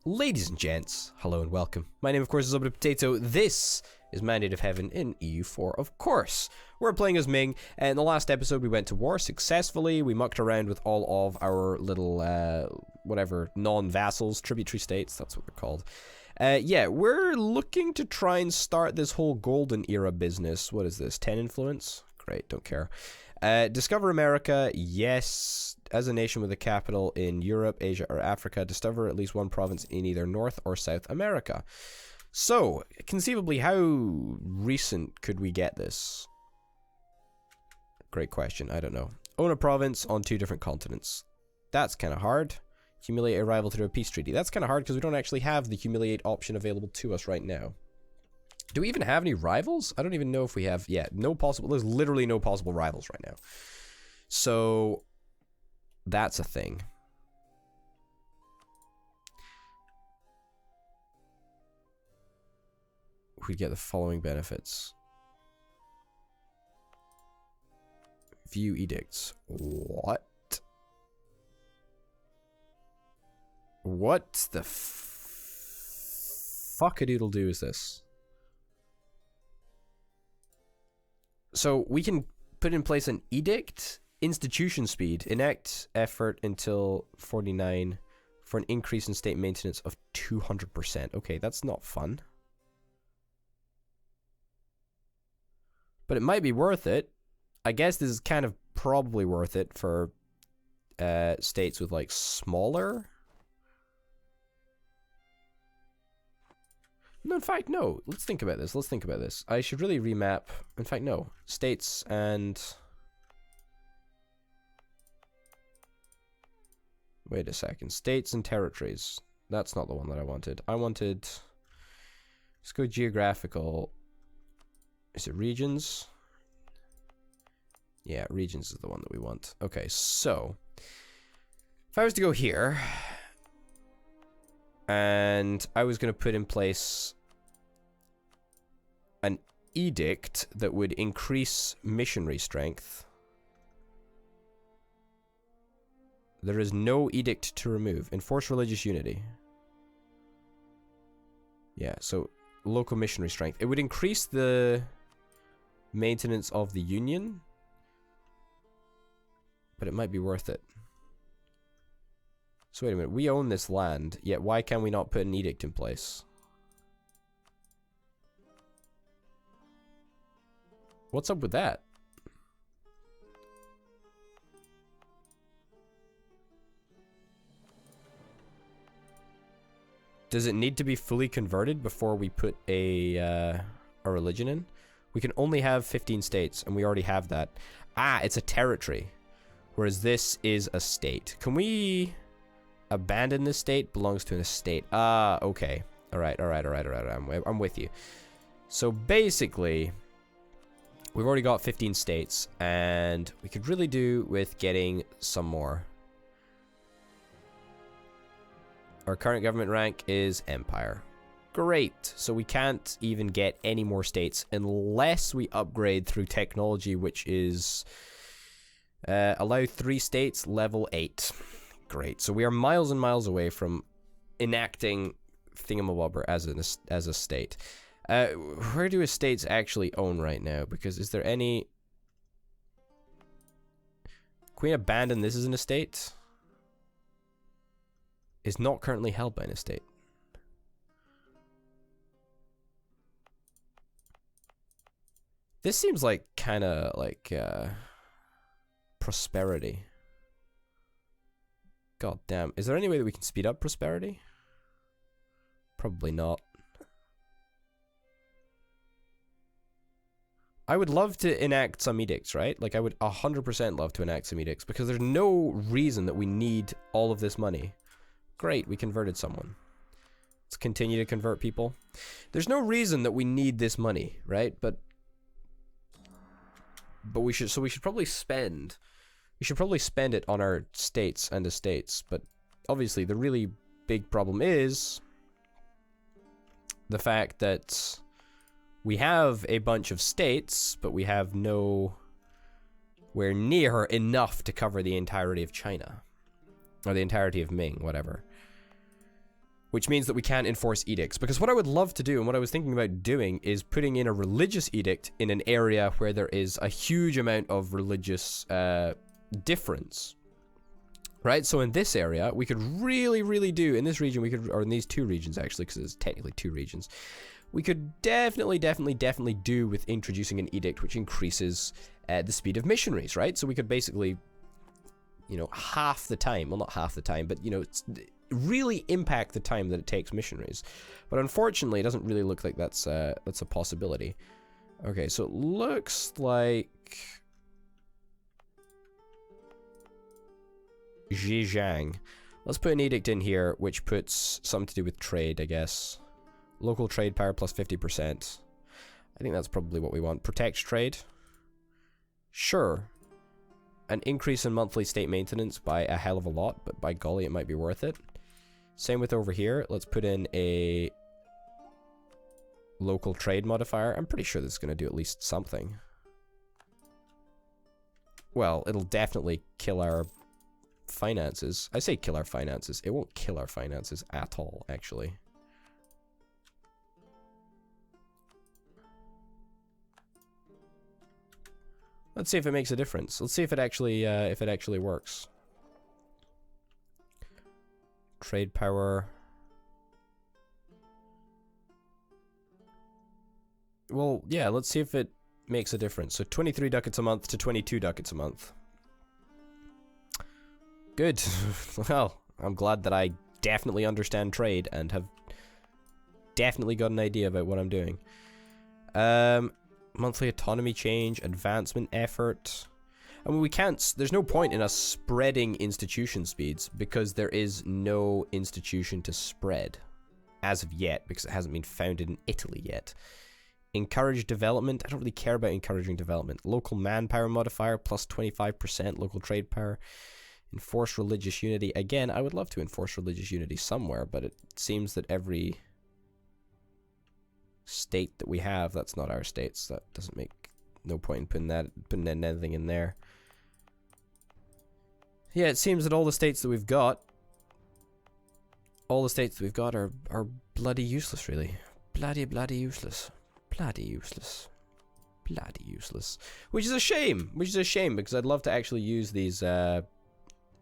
Ladies and gents, hello and welcome. My name, of course, is Potato. This is Mandate of Heaven in EU4, of course. We're playing as Ming, and in the last episode we went to war successfully. We mucked around with all of our little, whatever, non-vassals, tributary states, that's what they're called. Yeah, we're looking to try and start this whole golden era business. What is this, 10 influence? Great, don't care. Discover America, yes. As a nation with a capital in Europe, Asia, or Africa, discover at least one province in either North or South America. So, conceivably, how recent could we get this? Great question, I don't know. Own a province on 2 different continents. That's kind of hard. Humiliate a rival through a peace treaty. That's kind of hard because we don't actually have the humiliate option available to us right now. Do we even have any rivals? I don't even know if we have... Yeah, no possible... There's literally no possible rivals right now. So... that's a thing. We get the following benefits. View edicts. What? What the fuck-a-doodle-doo is this? So we can put in place an edict. Institution speed. Enact effort until 49 for an increase in state maintenance of 200%. Okay, that's not fun. But it might be worth it. I guess this is kind of probably worth it for states with like smaller. No, in fact, no. Let's think about this. Let's think about this. I should really remap. In fact, no. States and... Wait a second. States and territories. That's not the one that I wanted. I wanted... Let's go geographical. Is it regions? Yeah, regions is the one that we want. Okay, so... if I was to go here... and I was going to put in place... an edict that would increase missionary strength... There is no edict to remove. Enforce religious unity. Yeah, so local missionary strength. It would increase the maintenance of the union. But it might be worth it. So wait a minute. We own this land. Yet why can we not put an edict in place? What's up with that? Does it need to be fully converted before we put a religion in? We can only have 15 states, and we already have that. Ah, it's a territory. Whereas this is a state. Can we abandon this state? Belongs to an estate. Ah, okay. Alright. I'm with you. So basically, we've already got 15 states, and we could really do with getting some more. Our current government rank is Empire. Great. So we can't even get any more states unless we upgrade through technology, which is allow 3 states, level 8. Great. So we are miles and miles away from enacting thingamabobber as a state. Where do estates actually own right now? Because is there any... Can we abandon this as an estate? Is not currently held by an estate. This seems like kind of like prosperity. God damn. Is there any way that we can speed up prosperity? Probably not. I would love to enact some edicts, right? Like I would 100% love to enact some edicts because there's no reason that we need all of this money. Great, we converted someone. Let's continue to convert people. There's no reason that we need this money, right? But we should probably spend. We should probably spend it on our states and estates. But obviously, the really big problem is the fact that we have a bunch of states, but we have nowhere near enough to cover the entirety of China. Or the entirety of Ming, whatever. which means that we can't enforce edicts. Because what I would love to do, and what I was thinking about doing, is putting in a religious edict in an area where there is a huge amount of religious difference. Right? So in this area, we could really do, in this region, we could, or in these two regions actually, because it's technically two regions, we could definitely do with introducing an edict which increases the speed of missionaries, right? So we could basically, you know, half the time, well, not half the time, but, you know, really impact the time that it takes missionaries. But unfortunately, it doesn't really look like that's a possibility. Okay, so it looks like Zhejiang. Let's put an edict in here which puts something to do with trade, I guess. Local trade power plus 50%. I think that's probably what we want. Protects trade. Sure. An increase in monthly state maintenance by a hell of a lot, but by golly, it might be worth it. Same with over here. Let's put in a local trade modifier. I'm pretty sure this is going to do at least something. Well, it'll definitely kill our finances. I say kill our finances. It won't kill our finances at all, actually. Let's see if it makes a difference. Let's see if it actually works. Trade power. Well, yeah, let's see if it makes a difference. So 23 ducats a month to 22 ducats a month. Good. Well, I'm glad that I definitely understand trade and have definitely got an idea about what I'm doing. Monthly autonomy change, advancement effort. I mean, we can't, there's no point in us spreading institution speeds because there is no institution to spread as of yet because it hasn't been founded in Italy yet. Encourage development. I don't really care about encouraging development. Local manpower modifier plus 25% local trade power. Enforce religious unity. Again, I would love to enforce religious unity somewhere, but it seems that every state that we have, that's not our states. That doesn't make no point in putting anything in there. Yeah, it seems that all the states that we've got are bloody useless, really. Bloody useless. Bloody useless. Bloody useless. Which is a shame. Because I'd love to actually use these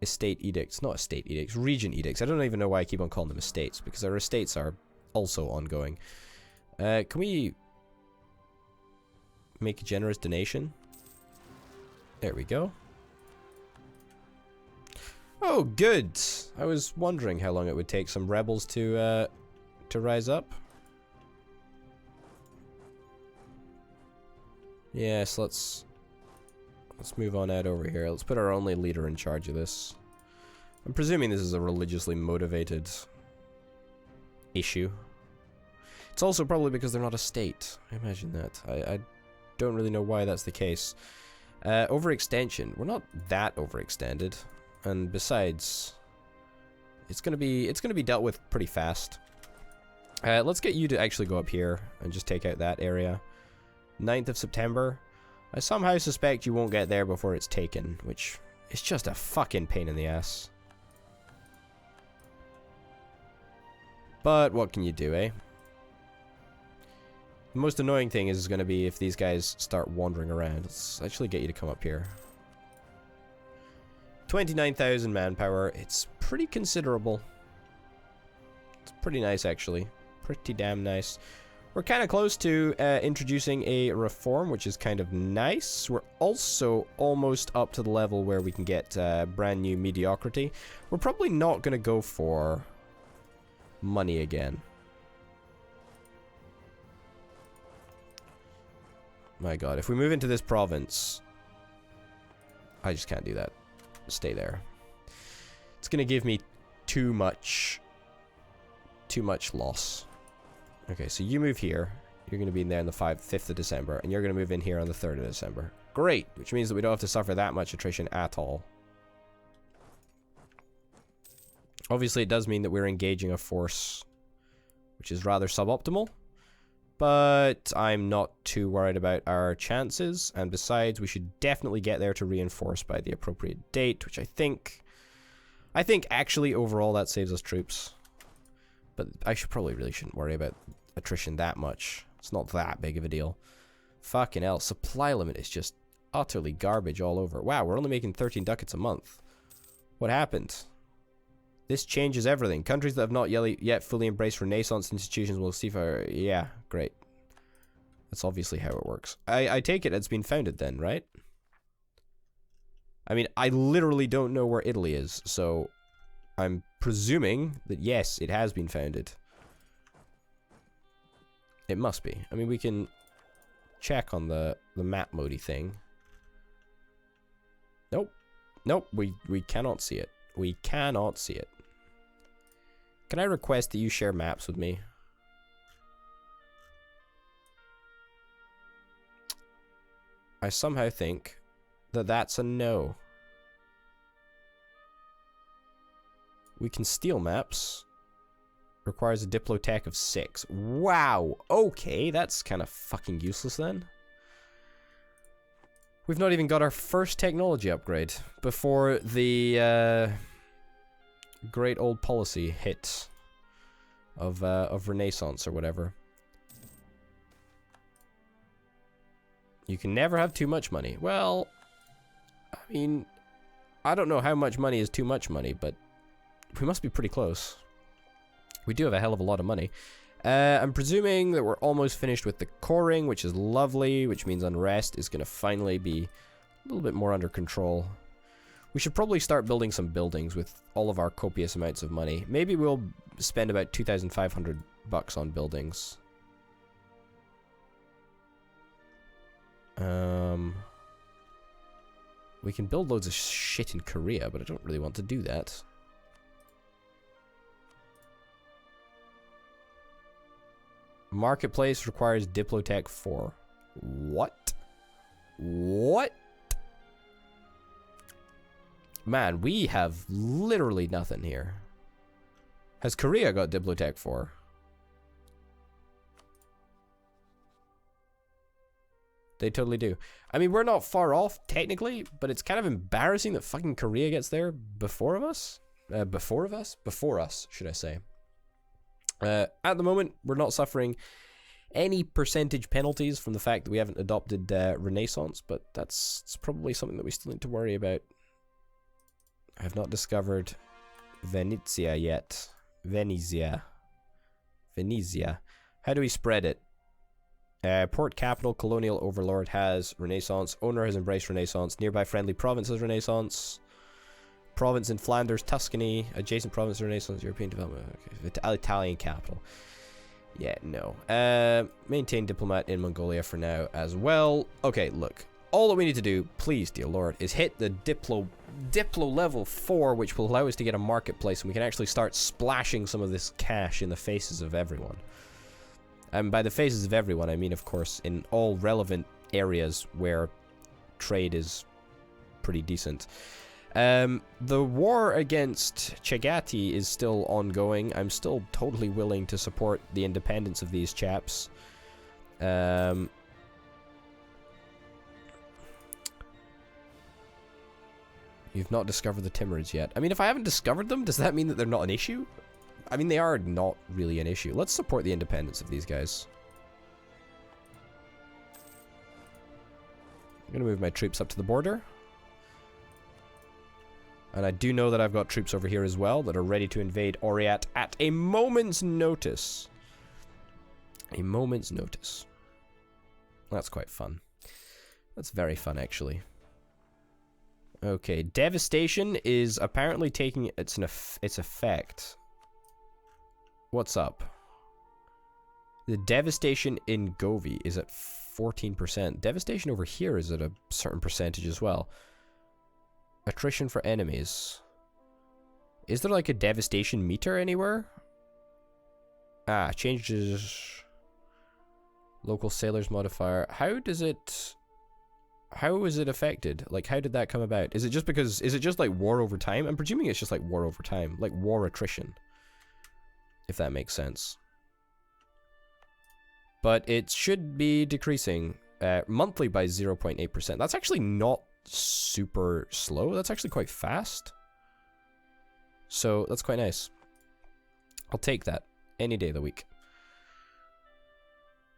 estate edicts. Not estate edicts, region edicts. I don't even know why I keep on calling them estates, because our estates are also ongoing. Can we make a generous donation? There we go. Oh, good. I was wondering how long it would take some rebels to rise up. Yes, let's move on out over here. Let's put our only leader in charge of this. I'm presuming this is a religiously motivated issue. It's also probably because they're not a state. I imagine that. I don't really know why that's the case. Overextension. We're not that overextended. And besides, it's gonna be dealt with pretty fast. Let's get you to actually go up here and just take out that area. 9th of September. I somehow suspect you won't get there before it's taken, which is just a fucking pain in the ass. But what can you do, eh? The most annoying thing is going to be if these guys start wandering around. Let's actually get you to come up here. 29,000 manpower. It's pretty considerable. It's pretty nice, actually. Pretty damn nice. We're kind of close to introducing a reform, which is kind of nice. We're also almost up to the level where we can get brand new mediocrity. We're probably not going to go for money again. My god, if we move into this province, I just can't do that. Stay there. It's going to give me too much loss. Okay, so you move here. You're going to be in there on the 5th of December, and you're going to move in here on the 3rd of December. Great, which means that we don't have to suffer that much attrition at all. Obviously, it does mean that we're engaging a force which is rather suboptimal, but I'm not too worried about our chances, and besides, we should definitely get there to reinforce by the appropriate date, which I think actually overall that saves us troops. But I really shouldn't worry about attrition that much. It's not that big of a deal. Fucking hell, supply limit is just utterly garbage all over. Wow, we're only making 13 ducats a month. What happened? This changes everything. Countries that have not yet fully embraced Renaissance institutions will see fire. Yeah, great. That's obviously how it works. I take it it's been founded then, right? I mean, I literally don't know where Italy is, so I'm presuming that yes, it has been founded. It must be. I mean, we can check on the map modi thing. Nope. Nope, we cannot see it. We cannot see it. Can I request that you share maps with me? I somehow think that that's a no. We can steal maps. Requires a Diplotech of 6. Wow! Okay, that's kind of fucking useless then. We've not even got our first technology upgrade before the great old policy hit of Renaissance or whatever. You can never have too much money. Well, I mean, I don't know how much money is too much money, but we must be pretty close. We do have a hell of a lot of money. I'm presuming that we're almost finished with the coring, which is lovely, which means unrest is going to finally be a little bit more under control. We should probably start building some buildings with all of our copious amounts of money. Maybe we'll spend about 2,500 bucks on buildings. We can build loads of shit in Korea, but I don't really want to do that. Marketplace requires Diplotech 4. What? What? Man, we have literally nothing here. Has Korea got Diplotech 4? They totally do. I mean, we're not far off, technically, but it's kind of embarrassing that fucking Korea gets there before us, should I say. At the moment, we're not suffering any percentage penalties from the fact that we haven't adopted Renaissance, but it's probably something that we still need to worry about. I have not discovered Venezia yet. Venezia. How do we spread it? Port capital, colonial overlord has Renaissance. Owner has embraced Renaissance. Nearby friendly province has Renaissance. Province in Flanders, Tuscany. Adjacent province Renaissance. European development. Okay. Italian capital. Yeah, no. Maintain diplomat in Mongolia for now as well. Okay, look. All that we need to do, please, dear lord, is hit the Diplo level 4, which will allow us to get a marketplace, and we can actually start splashing some of this cash in the faces of everyone. And by the faces of everyone, I mean, of course, in all relevant areas where trade is pretty decent. The war against Chagati is still ongoing. I'm still totally willing to support the independence of these chaps. You've not discovered the Timurids yet. I mean, if I haven't discovered them, does that mean that they're not an issue? I mean, they are not really an issue. Let's support the independence of these guys. I'm going to move my troops up to the border. And I do know that I've got troops over here as well that are ready to invade Oriat at a moment's notice. A moment's notice. That's quite fun. That's very fun, actually. Okay, Devastation is apparently taking its effect. What's up? The Devastation in Govi is at 14%. Devastation over here is at a certain percentage as well. Attrition for enemies. Is there like a Devastation meter anywhere? Ah, changes local sailors modifier. How is it affected? Like, how did that come about? Is it just like war over time? I'm presuming it's just like war over time, like war attrition. If that makes sense. But it should be decreasing monthly by 0.8%. That's actually not super slow. That's actually quite fast. So that's quite nice. I'll take that. Any day of the week.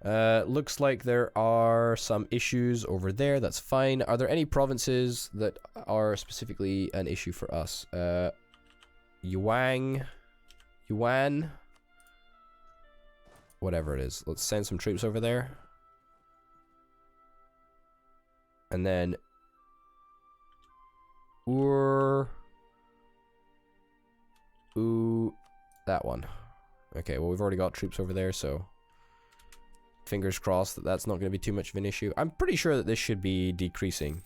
Looks like there are some issues over there. That's fine. Are there any provinces that are specifically an issue for us? Yuan, whatever it is. Let's send some troops over there. And then that one. Okay, well, we've already got troops over there, so fingers crossed that that's not going to be too much of an issue. I'm pretty sure that this should be decreasing.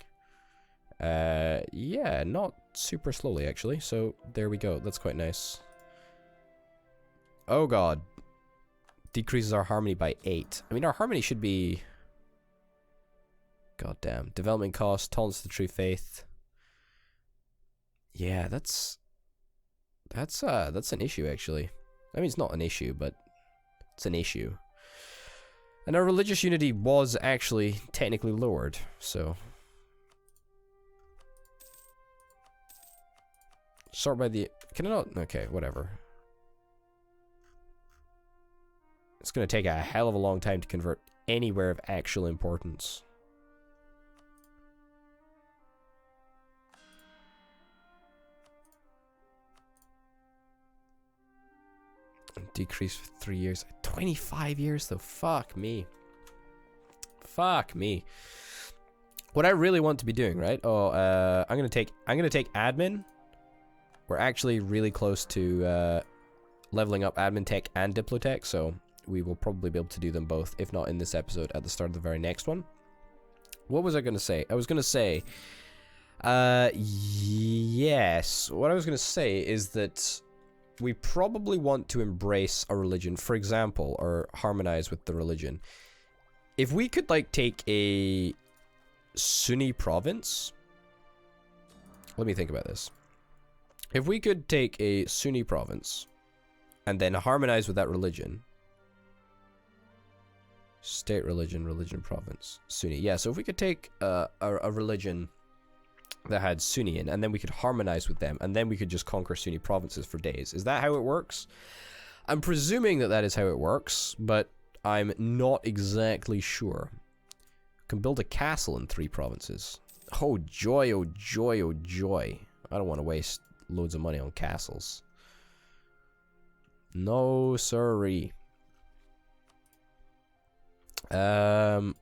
Yeah, not super slowly, actually. So, there we go. That's quite nice. Oh, God. Decreases our harmony by 8. I mean, our harmony should be... God damn. Development cost, tolerance to the true faith. Yeah, that's an issue, actually. I mean, it's not an issue, but it's an issue. And our religious unity was actually technically lowered, so... Sort by the... Can I not? Okay, whatever. It's going to take a hell of a long time to convert anywhere of actual importance. Decrease for 3 years. 25 years though. Fuck me. Fuck me. What I really want to be doing, right? Oh, I'm gonna take admin. We're actually really close to leveling up admin tech and diplotech, so we will probably be able to do them both, if not in this episode, at the start of the very next one. What was I gonna say? I was gonna say, yes. What I was gonna say is that we probably want to embrace a religion, for example, or harmonize with the religion. If we could, like, take a Sunni province... Let me think about this. If we could take a Sunni province and then harmonize with that religion... State religion, religion province, Sunni. Yeah, so if we could take a religion that had Sunni in, and then we could harmonize with them, and then we could just conquer Sunni provinces for days. Is that how it works? I'm presuming that that is how it works, but I'm not exactly sure. Can build a castle in 3 provinces. Oh joy, oh joy, oh joy. I don't want to waste loads of money on castles. No sirree. Can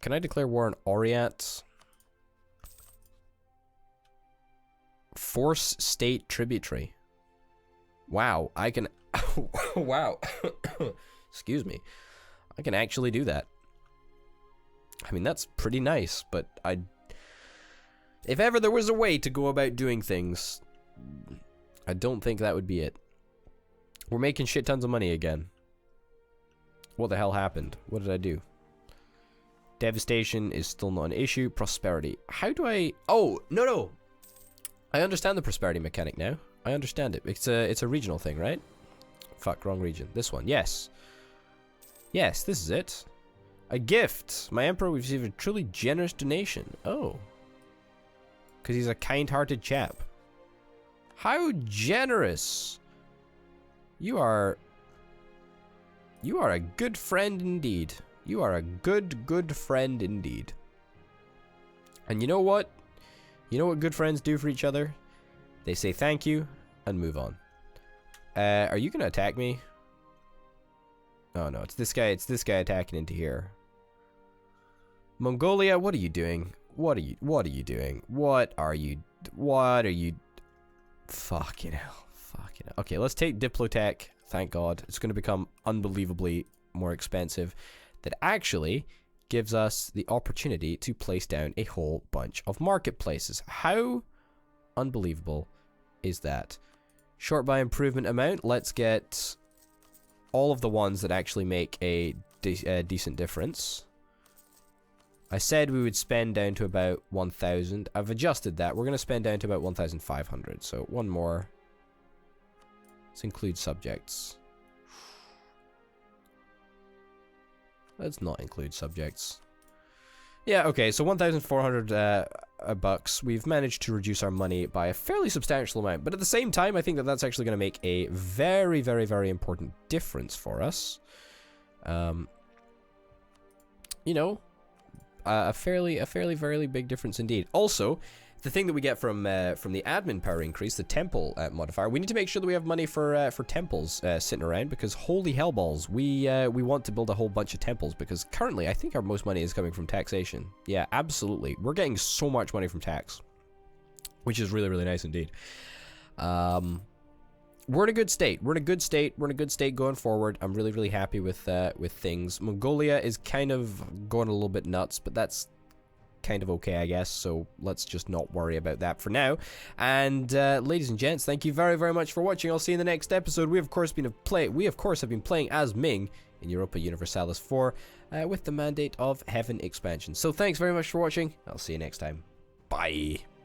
I declare war on Orient? Force state tributary. Wow, I can... wow. Excuse me. I can actually do that. I mean, that's pretty nice, but if ever there was a way to go about doing things, I don't think that would be it. We're making shit tons of money again. What the hell happened? What did I do? Devastation is still not an issue. Prosperity. How do I... Oh, no. I understand the prosperity mechanic now. I understand it. It's a regional thing, right? Fuck, wrong region. This one, yes. Yes, this is it. A gift. My emperor received a truly generous donation. Oh. Because he's a kind-hearted chap. How generous. You are a good friend indeed. You are a good friend indeed. And you know what? You know what good friends do for each other? They say thank you and move on. Are you gonna attack me? Oh no, it's this guy attacking into here. Mongolia, what are you doing? What are you doing? What are you fucking hell. Okay, let's take diplotech. Thank God. It's gonna become unbelievably more expensive. That actually gives us the opportunity to place down a whole bunch of marketplaces. How unbelievable is that? Short by improvement amount. Let's get all of the ones that actually make a decent difference. I said we would spend down to about 1,000. I've adjusted that. We're going to spend down to about 1,500. So one more. Let's include subjects. Let's not include subjects. Yeah, okay, so 1,400 bucks, we've managed to reduce our money by a fairly substantial amount. But at the same time, I think that that's actually going to make a very, very, very important difference for us. You know, a fairly big difference indeed. Also, the thing that we get from the admin power increase, the temple modifier, we need to make sure that we have money for temples sitting around, because holy hellballs, we want to build a whole bunch of temples, because currently I think our most money is coming from taxation. Yeah, absolutely. We're getting so much money from tax, which is really, really nice indeed. We're in a good state. We're in a good state going forward. I'm really, really happy with things. Mongolia is kind of going a little bit nuts, but that's kind of okay, I guess, so let's just not worry about that for now. And ladies and gents, thank you very, very much for watching. I'll see you in the next episode. We of course have been playing as Ming in Europa Universalis 4 with the Mandate of Heaven expansion. So thanks very much for watching. I'll see you next time. Bye.